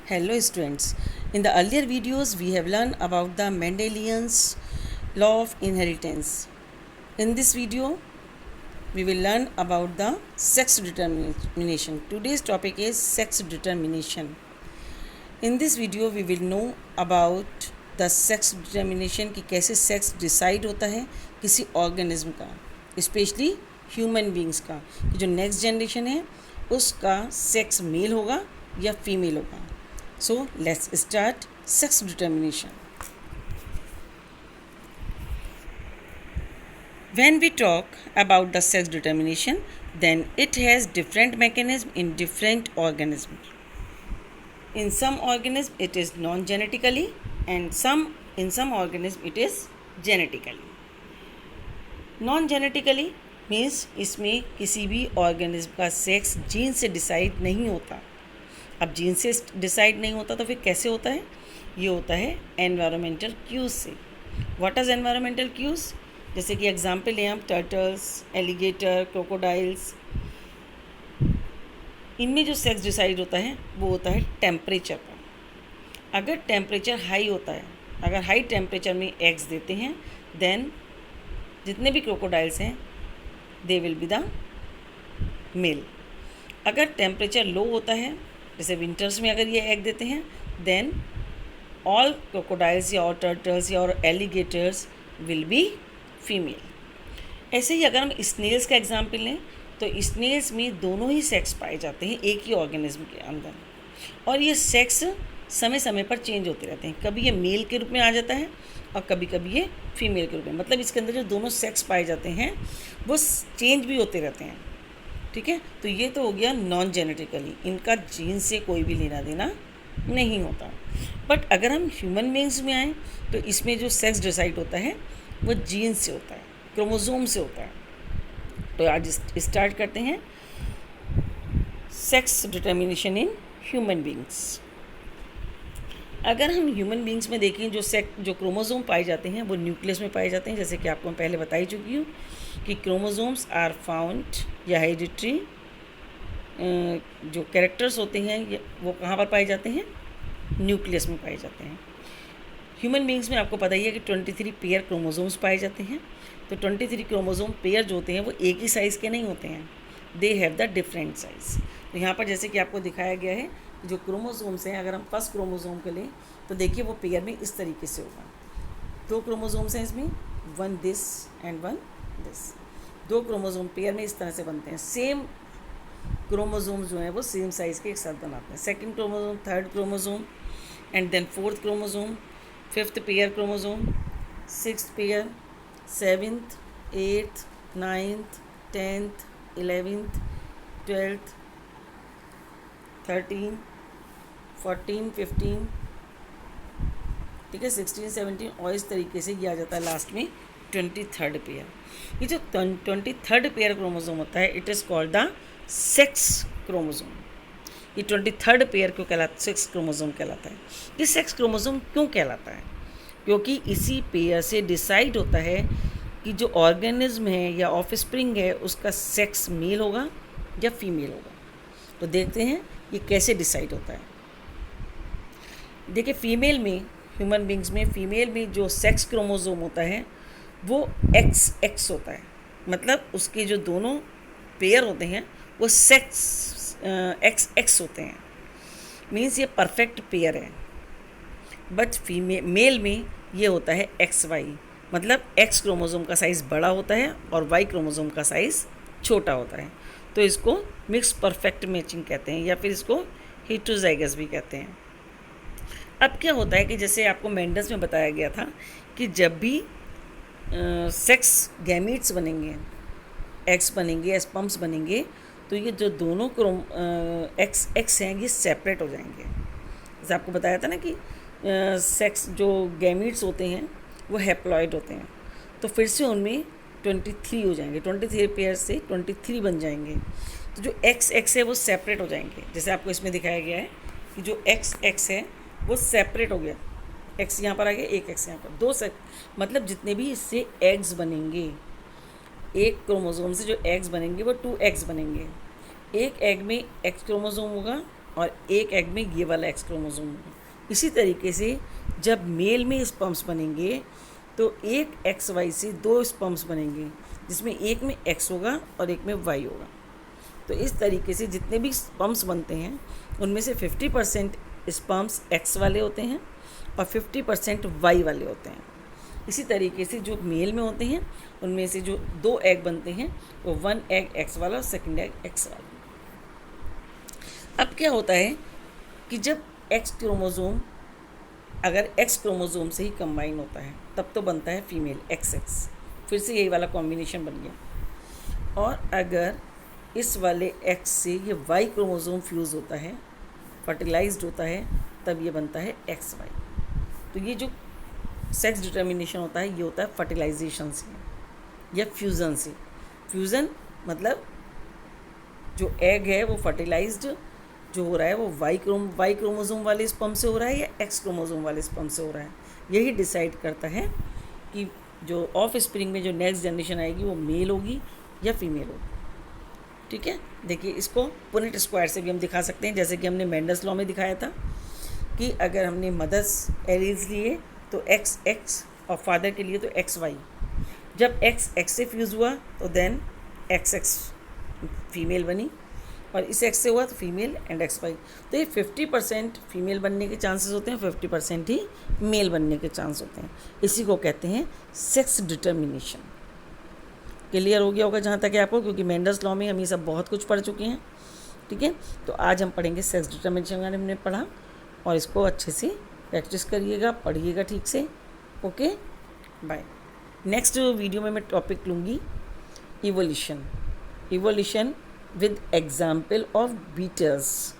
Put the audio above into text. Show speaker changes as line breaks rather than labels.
Hello students. In the earlier videos we have learned about the Mendelian's law of inheritance. In this video we will learn about the sex determination. Today's topic is sex determination. In this video we will know about the sex determination कि कैसे sex decide होता है किसी organism का, specially human beings का, कि जो next generation है उसका सेक्स मेल होगा या फीमेल होगा. So let's start sex determination. When we talk about the sex determination, then it has different mechanism in different organisms. In some organism it is non-genetically and in some organism it is genetically. Non-genetically means इसमें किसी भी organism का sex gene से decide नहीं होता. अब gene से decide नहीं होता तो फिर कैसे होता है? ये होता है एनवायरमेंटल क्यूज से. What is environmental cues? जैसे कि एग्जांपल लें हम टर्टल्स, एलिगेटर, क्रोकोडाइल्स. इनमें जो सेक्स डिसाइड होता है वो होता है टेम्परेचर पर. अगर टेम्परेचर हाई होता है, अगर हाई टेम्परेचर में एग्स देते हैं, देन जितने भी क्रोकोडाइल्स हैं they will be the male. अगर टेम्परेचर लो होता है, जैसे विंटर्स में अगर ये एग देते हैं, देन ऑल क्रोकोडाइल्स या और टर्टल्स या और एलिगेटर्स विल बी फीमेल. ऐसे ही अगर हम स्नेल्स का एग्जांपल लें तो स्नेल्स में दोनों ही सेक्स पाए जाते हैं एक ही ऑर्गेनिज्म के अंदर, और ये सेक्स समय समय पर चेंज होते रहते हैं. कभी ये मेल के रूप में आ जाता है और कभी कभी ये फीमेल के रूप में. मतलब इसके अंदर जो दोनों सेक्स पाए जाते हैं वो चेंज भी होते रहते हैं. ठीक है, तो ये तो हो गया नॉन जेनेटिकली, इनका जीन से कोई भी लेना देना नहीं होता. बट अगर हम ह्यूमन बींग्स में आएँ तो इसमें जो सेक्स डिसाइड होता है वो जीन से होता है, क्रोमोसोम से होता है. तो आज स्टार्ट करते हैं sex determination in human beings. अगर हम ह्यूमन बींग्स में देखें जो क्रोमोसोम पाए जाते हैं वो न्यूक्लियस में पाए जाते हैं. जैसे कि आपको मैं पहले बता ही चुकी हूँ कि क्रोमोसोम्स आर फाउंड या हेरिडिटरी जो कैरेक्टर्स होते हैं वो कहाँ पर पाए जाते हैं? न्यूक्लियस में पाए जाते हैं. ह्यूमन बींग्स में आपको पता ही है कि 23 पेयर क्रोमोसोम्स पाए जाते हैं. तो 23 क्रोमोसोम पेयर जो होते हैं वो एक ही साइज़ के नहीं होते हैं, they have the different size. तो यहाँ पर जैसे कि आपको दिखाया गया है जो क्रोमोसोम्स हैं, अगर हम फर्स्ट क्रोमोसोम को लें तो देखिए वो पेयर में इस तरीके से होगा. 2 क्रोमोसोम्स हैं इसमें, 1 this and 1 this. 2 chromosome pair में इस तरह से बनते हैं. सेम क्रोमोसोम जो है वो सेम साइज़ के एक साथ बनाते हैं. Second chromosome, third chromosome and then fourth chromosome, fifth pair chromosome, sixth pair, 7th, 8th, 9th, 10th, 11th, 12th, 13, 14, 15, ठीक है, 16, 17 और इस तरीके से किया जाता है लास्ट में 23rd पेयर. ये जो 23rd पेयर क्रोमोसोम होता है it is called the sex chromosome. ये 23rd पेयर क्यों कहलाता, सेक्स क्रोमोसोम कहलाता है. ये सेक्स क्रोमोसोम क्यों कहलाता है? क्योंकि इसी पेयर से डिसाइड होता है कि जो ऑर्गेनिज्म है या ऑफस्प्रिंग है उसका सेक्स मेल होगा या फीमेल होगा. तो देखते हैं ये कैसे डिसाइड होता है. देखिए फीमेल में, ह्यूमन बींग्स में फीमेल में जो सेक्स क्रोमोसोम होता है वो XX होता है. मतलब उसके जो दोनों पेयर होते हैं वो सेक्स XX होते हैं. मीन्स ये परफेक्ट पेयर है. बट मेल में ये होता है XY. मतलब X क्रोमोसोम का साइज़ बड़ा होता है और Y क्रोमोसोम का साइज़ छोटा होता है. तो इसको मिक्स परफेक्ट मैचिंग कहते हैं या फिर इसको हेटेरोजाइगस भी कहते हैं. अब क्या होता है कि जैसे आपको मेंडल्स में बताया गया था कि जब भी सेक्स गैमीट्स बनेंगे, एग्स बनेंगे, स्पर्म्स बनेंगे, तो ये जो दोनों एक्स हैं ये सेपरेट हो जाएंगे. जैसे आपको बताया था ना कि सेक्स जो गैमीट्स होते हैं वो हैप्लॉइड होते हैं, तो फिर से उनमें 23 हो जाएंगे. 23 पेयर से 23 बन जाएंगे. तो जो एक्स है वो सेपरेट हो जाएंगे. जैसे आपको इसमें दिखाया गया है कि जो एक्स है वो सेपरेट हो गया. एक्स यहाँ पर आ गया, एक एक्स यहाँ पर, 2 मतलब जितने भी इससे एग्स बनेंगे, एक क्रोमोसोम से जो एग्स बनेंगे वो 2 एग्स बनेंगे. एक एग में एक्स क्रोमोसोम होगा और एक एग में ये वाला एक्स क्रोमोसोम होगा। इसी तरीके से जब मेल में स्पर्म्स बनेंगे तो एक एक्स वाई से 2 स्पर्म्स बनेंगे, जिसमें एक में एक्स होगा और एक में वाई होगा। तो इस तरीके से जितने भी स्पर्म्स बनते हैं उनमें से 50% स्पर्म्स एक्स वाले होते हैं और 50% वाई वाले होते हैं। इसी तरीके से जो मेल में होते हैं उनमें से जो 2 एग बनते हैं वो 1 एग एक्स वाला और सेकंड एग एक्स वाला। अब क्या होता है कि जब एक्स क्रोमोसोम अगर एक्स क्रोमोसोम से ही कंबाइन होता है तब तो बनता है फीमेल एक्स एक्स, फिर से यही वाला कॉम्बिनेशन बन गया। और अगर इस वाले एक्स से ये वाई क्रोमोसोम फ्यूज़ होता है, फर्टिलाइज्ड होता है, तब ये बनता है एक्स वाई। तो ये जो सेक्स डिटर्मिनेशन होता है ये होता है फर्टिलाइजेशन से या फ्यूज़न से। फ्यूज़न मतलब जो एग है वो फर्टिलाइज्ड जो हो रहा है वो वाई क्रोमोसोम वाले स्पर्म से हो रहा है या एक्स क्रोमोसोम वाले स्पर्म से हो रहा है। यही डिसाइड करता है कि जो ऑफ स्प्रिंग में जो नेक्स्ट जनरेशन आएगी वो मेल होगी या फीमेल होगी। ठीक है, देखिए इसको पुनेट स्क्वायर से भी हम दिखा सकते हैं, जैसे कि हमने मेंडल्स लॉ में दिखाया था कि अगर हमने मदर्स एलील्स लिए तो एक्स एक्स और फादर के लिए तो एक्स वाई। जब एक्स एक्स से फ्यूज़ हुआ तो देन एक्स एक्स फीमेल बनी और इस एक्स से हुआ तो फीमेल एंड एक्स वाई। तो ये 50% फीमेल बनने के चांसेस होते हैं, 50% ही मेल बनने के चांस होते हैं। इसी को कहते हैं सेक्स डिटर्मिनेशन। क्लियर हो गया होगा जहाँ तक है आपको, क्योंकि मेंडल्स लॉ में हम ये सब बहुत कुछ पढ़ चुके हैं। ठीक है, तो आज हम पढ़ेंगे सेक्स डिटर्मिनेशन। हमने पढ़ा और इसको अच्छे से प्रैक्टिस करिएगा, पढ़िएगा ठीक से। Okay, bye. नेक्स्ट वीडियो में मैं टॉपिक लूँगी evolution with example of Beatles.